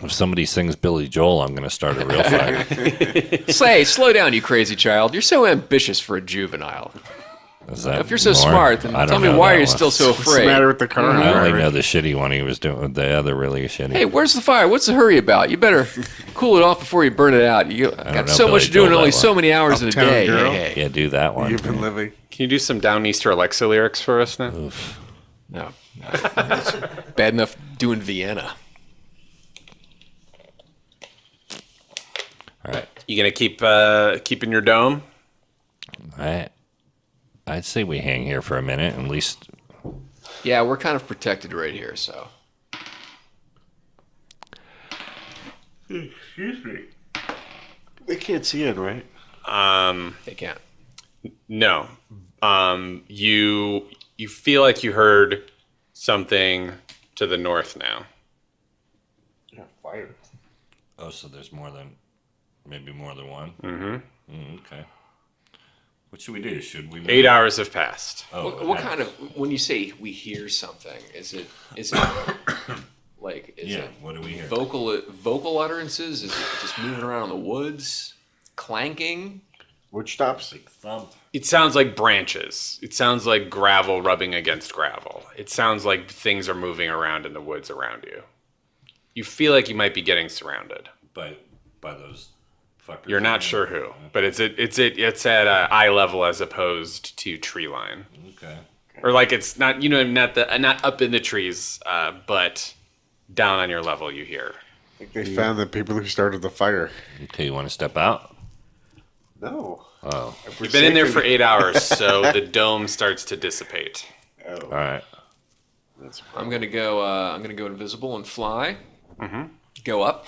If somebody sings Billy Joel, I'm going to start a real fire. Say, slow down, you crazy child. You're so ambitious for a juvenile. Is that If you're so more? smart, then I don't tell me know why that you're one. still so What's the afraid. matter with the car? I only know the shitty one he was doing. The other really shitty. Hey, where's the fire? What's the hurry about? You better cool it off before you burn it out. You got know, so Billy much to do in Joel, only that so one. many hours in a Uptown day. Girl? Hey, hey. Yeah, do that one. You've been living. Can you do some Downeaster Alexa lyrics for us now? No. It's bad enough doing Vienna. All right. You gonna keep in your dome? I'd say we hang here for a minute, at least. Yeah, we're kind of protected right here, so. Excuse me. They can't see it, right? They can't. No. You feel like you heard something to the north now. Yeah, fire. Oh, so there's maybe more than one. Mm-hmm. Okay. What should we do? Should we? 8 hours have passed. Oh, What kind of, when you say we hear something, is it like, is Yeah. it What do we hear? vocal utterances? Is it just moving around in the woods? Clanking? Which stops? Thump. It sounds like branches. It sounds like gravel rubbing against gravel. It sounds like things are moving around in the woods around you. You feel like you might be getting surrounded. By those fuckers. You're not sure who, but it's at eye level as opposed to tree line, Okay. or like it's not not up in the trees, but down on your level. You hear. I think they found the people who started the fire. Okay, you want to step out? No. Oh. You've been in there for 8 hours, so the dome starts to dissipate. Oh, All right. that's I'm gonna go invisible and fly. Mm-hmm. Go up.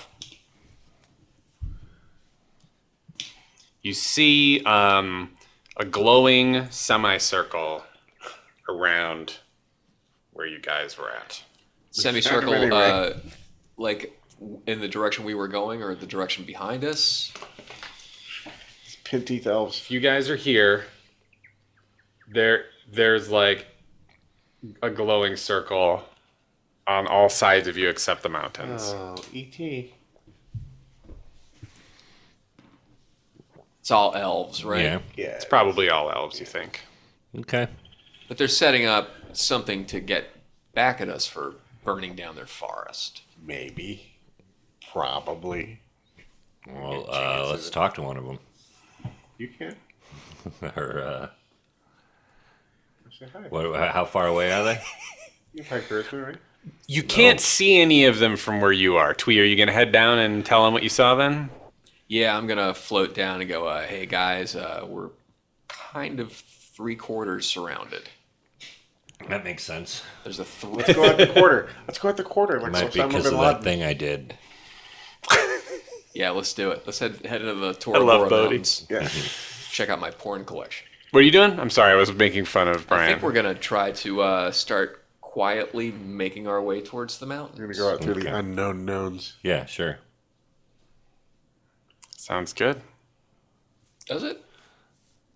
You see a glowing semicircle around where you guys were at. Semicircle, Anyway. like in the direction we were going or the direction behind us. pin-teeth elves. If you guys are here, there's like a glowing circle on all sides of you except the mountains. Oh, E.T. It's all elves, right? Yeah. Yeah. It's probably all elves, you think. Okay. But they're setting up something to get back at us for burning down their forest. Maybe. Probably. Well, let's talk to one of them. You can. Or Say hi. how far away are they? You have high charisma, right? You can't see any of them from where you are. Twee, are you going to head down and tell them what you saw then? Yeah, I'm gonna float down and go, hey guys, we're kind of 3/4 surrounded. That makes sense. There's a Let's go at the quarter. Let's go at the quarter. Like Might be Osama because bin of Laden. that thing I did. Yeah, let's do it. Let's head into the I Tora love Bora Bodhi. Mountains. Yeah. Check out my porn collection. What are you doing? I'm sorry, I was making fun of I Brian. think we're gonna try to start quietly making our way towards the mountains. We're going to go out through Okay. the unknown knowns. Yeah, sure. Sounds good. Does it?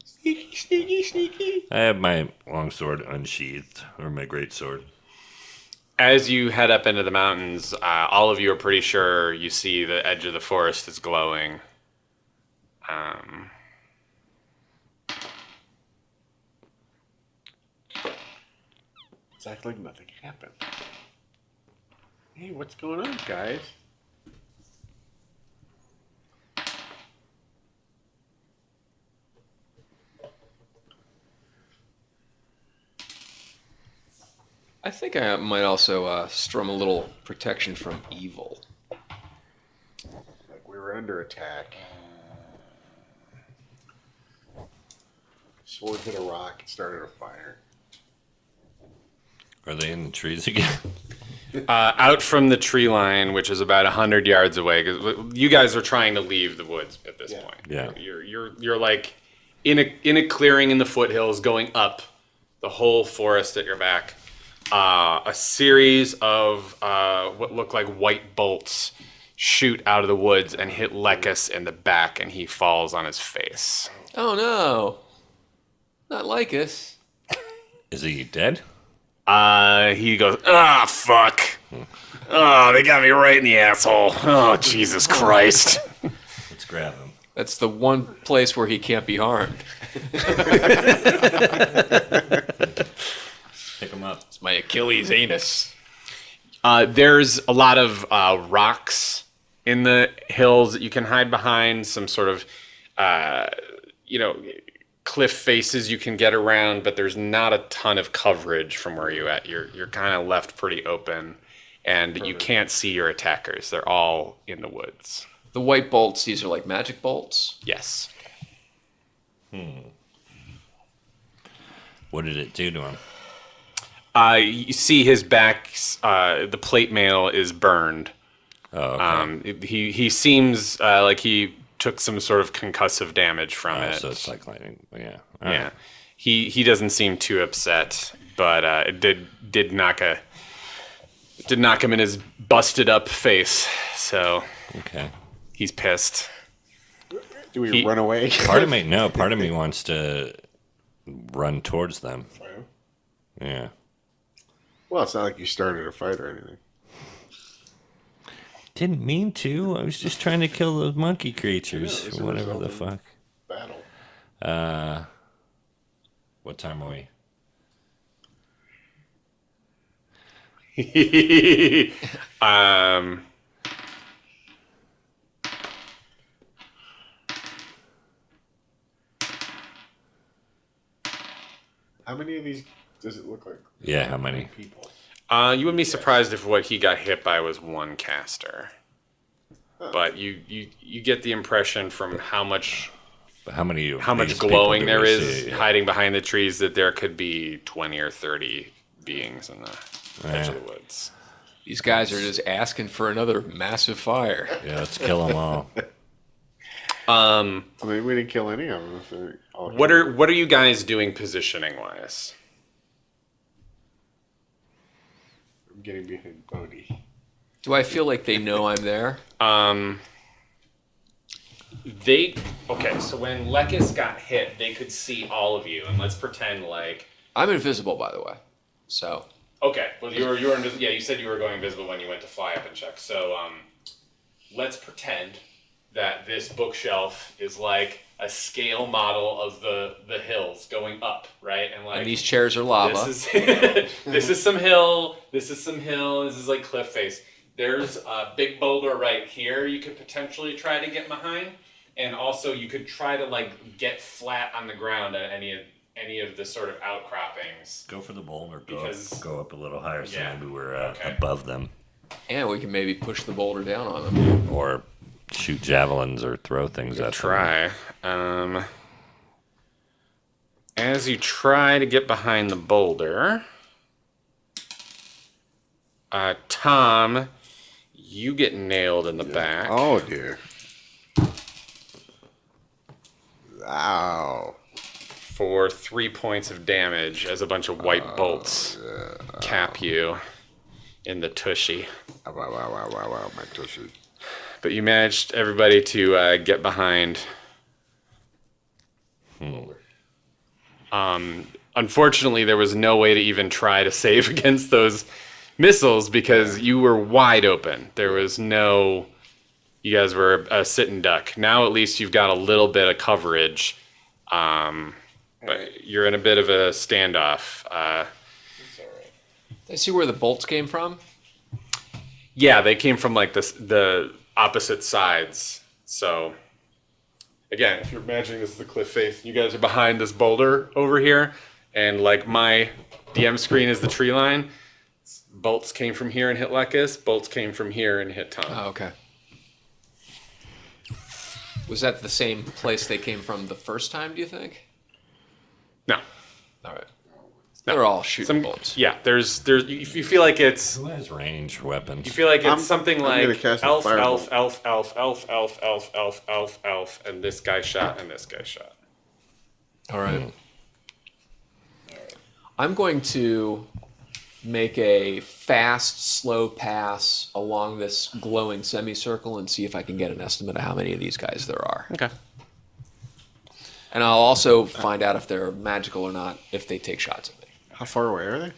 Sneaky, sneaky, sneaky. I have my longsword unsheathed, or my greatsword. As you head up into the mountains, all of you are pretty sure you see the edge of the forest is glowing. It's acting like nothing happened. Hey, what's going on, guys? I think I might also strum a little protection from evil. Like we were under attack. Sword hit a rock and started a fire. Are they in the trees again? Out from the tree line, which is about 100 yards away, because you guys are trying to leave the woods at this point. Yeah. You're like in a clearing in the foothills, going up the whole forest at your back. A series of what look like white bolts shoot out of the woods and hit Lekis in the back, and he falls on his face. Oh no! Not like us. Is he dead? He goes, ah, fuck. Oh, they got me right in the asshole. Oh, Jesus Christ. Let's grab him. That's the one place where he can't be harmed. Pick him up. It's my Achilles anus. There's a lot of rocks in the hills that you can hide behind, some sort of, cliff faces you can get around, but there's not a ton of coverage from where you're at. You're kind of left pretty open, and you can't see your attackers. They're all in the woods. The white bolts, these are like magic bolts? Yes. What did it do to him? You see his back, the plate mail is burned. Oh, okay. He seems like he took some sort of concussive damage from it. So it's like lightning. Yeah. All Yeah. right. He doesn't seem too upset, but it did knock him in his busted up face. So Okay. he's pissed. Do we run away? Part of me wants to run towards them. Yeah. Well, it's not like you started a fight or anything. Didn't mean to. I was just trying to kill those monkey creatures. Yeah, it's a Whatever the result fuck. Battle. What time are we? How many of these does it look like? Yeah, how many? People. You wouldn't be surprised if what he got hit by was one caster. But you get the impression from how much How many glowing there is see? hiding behind the trees that there could be 20 or 30 beings in the edge of the woods. These guys are just asking for another massive fire. Yeah, let's kill them all. I mean, we didn't kill any of them. If they're all What are you guys doing positioning wise? I'm getting behind Bodhi. Do I feel like they know I'm there? So when Lekis got hit, they could see all of you, and let's pretend like. I'm invisible, by the way. So. Okay, well you were invisible. Yeah, you said you were going invisible when you went to fly up and check. So let's pretend that this bookshelf is like a scale model of the hills going up, right? And these chairs are lava. This is some hill. This is some hill. This is like cliff face. There's a big boulder right here. You could potentially try to get behind, and also you could try to like get flat on the ground at any of the sort of outcroppings. Go for the boulder. Go up a little higher so Yeah. maybe we're Okay. above them. And we can maybe push the boulder down on them. Or shoot javelins or throw things at them. Try. As you try to get behind the boulder, Tom, you get nailed in the back. Oh dear. Ow. For 3 points of damage as a bunch of white bolts cap you in the tushy. Wow, my tushy. But you managed everybody to get behind. Unfortunately, there was no way to even try to save against those missiles because you were wide open. There was no... You guys were a sitting duck. Now at least you've got a little bit of coverage. But you're in a bit of a standoff. Did I see where the bolts came from? Yeah, they came from like the opposite sides. So, again, if you're imagining this is the cliff face, you guys are behind this boulder over here, and like my DM screen is the tree line. Bolts came from here and hit Lekis. Bolts came from here and hit Tom. Oh, okay. Was that the same place they came from the first time, do you think? No. All right. No. They're all shooting bolts. Yeah, there's you feel like it's Who has range weapons? you feel like it's I'm something gonna like cast a elf, firebolt. elf, and this guy shot and this guy shot. All right. I'm going to make a fast, slow pass along this glowing semicircle and see if I can get an estimate of how many of these guys there are. Okay. And I'll also find out if they're magical or not if they take shots at me. How far away are they?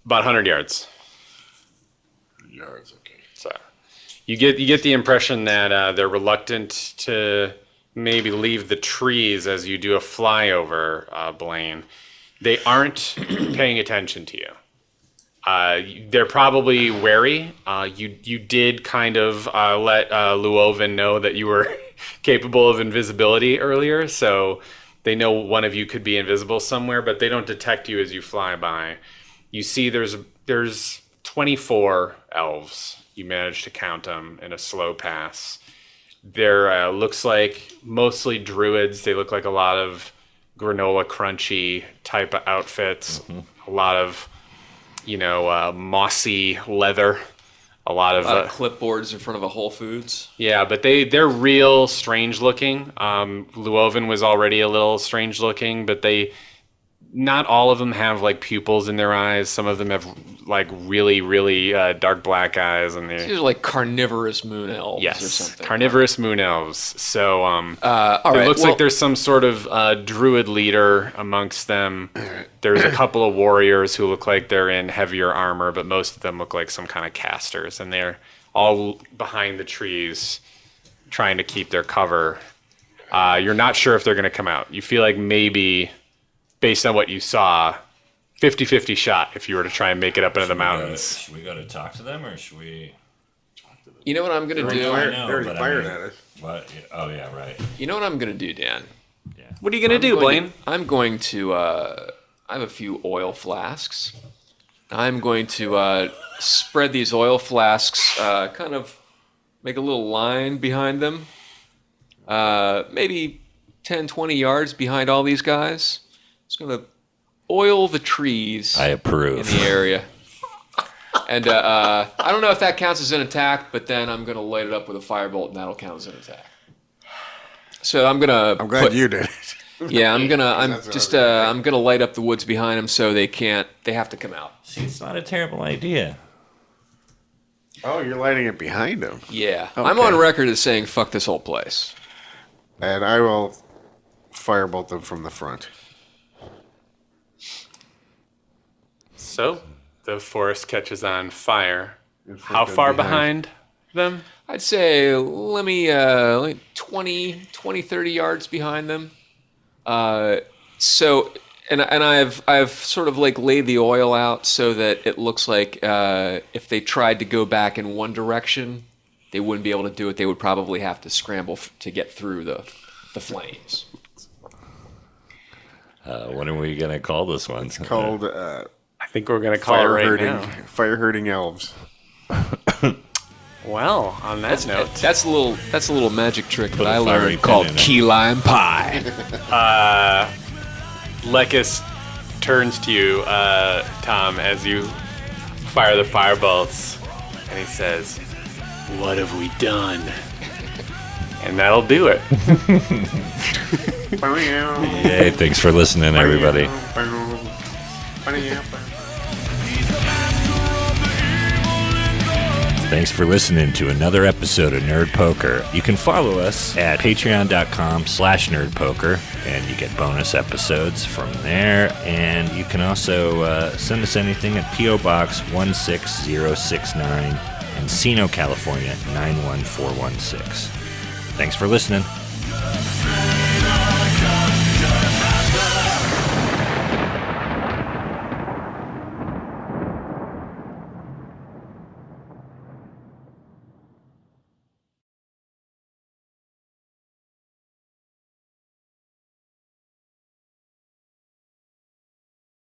About 100 yards. Yards, okay. So You get the impression that they're reluctant to maybe leave the trees as you do a flyover, Blaine. They aren't paying attention to you. They're probably wary. You did kind of let Luoven know that you were capable of invisibility earlier, so they know one of you could be invisible somewhere, but they don't detect you as you fly by. You see there's 24 elves. You managed to count them in a slow pass. They're looks like mostly druids. They look like a lot of granola crunchy type of outfits. A lot of, mossy leather. A lot of clipboards in front of a Whole Foods. Yeah, but they're real strange looking. Luoven was already a little strange looking, but not all of them have like pupils in their eyes. Some of them have like really, really dark black eyes, and These are like carnivorous moon elves or yes, something. carnivorous moon elves. So all right, it looks like there's some sort of druid leader amongst them. There's a couple of warriors who look like they're in heavier armor, but most of them look like some kind of casters, and they're all behind the trees trying to keep their cover. You're not sure if they're going to come out. You feel like maybe, based on what you saw, 50-50 shot if you were to try and make it up into the mountains. Should we go to talk to them, or should we... You know what I'm going to do? I They're know, already but fired I mean, at us. What? Oh, yeah, right. You know what I'm going to do, Dan? What are you going to do, Blaine? I'm going to... I have a few oil flasks. I'm going to spread these oil flasks, kind of make a little line behind them. Maybe 10, 20 yards behind all these guys. Just going to oil the trees I approve. in the area. And I don't know if that counts as an attack, but then I'm going to light it up with a firebolt, and that'll count as an attack. So I'm glad you did it. Yeah, I'm That's gonna light up the woods behind them so they have to come out. See, it's not a terrible idea. Oh, you're lighting it behind him. Yeah. Okay. I'm on record as saying fuck this whole place. And I will firebolt them from the front. So, the forest catches on fire. In front How and far behind. behind them? I'd say let me like 20, 30 yards behind them. So I've sort of like laid the oil out so that it looks like if they tried to go back in one direction, they wouldn't be able to do it. They would probably have to scramble to get through the flames. What are we going to call this one? It's Called I think we're going to call it right now. fire herding elves. Well, on that note, That's a little magic trick that a I fiery learned called pin in it. key lime pie. Lekis turns to you, Tom, as you fire the firebolts, and he says, "What have we done?" And that'll do it. Yay, thanks for listening, everybody. Thanks for listening to another episode of Nerd Poker. You can follow us at patreon.com/nerdpoker, and you get bonus episodes from there. And you can also send us anything at P.O. Box 16069, Encino, California 91416. Thanks for listening.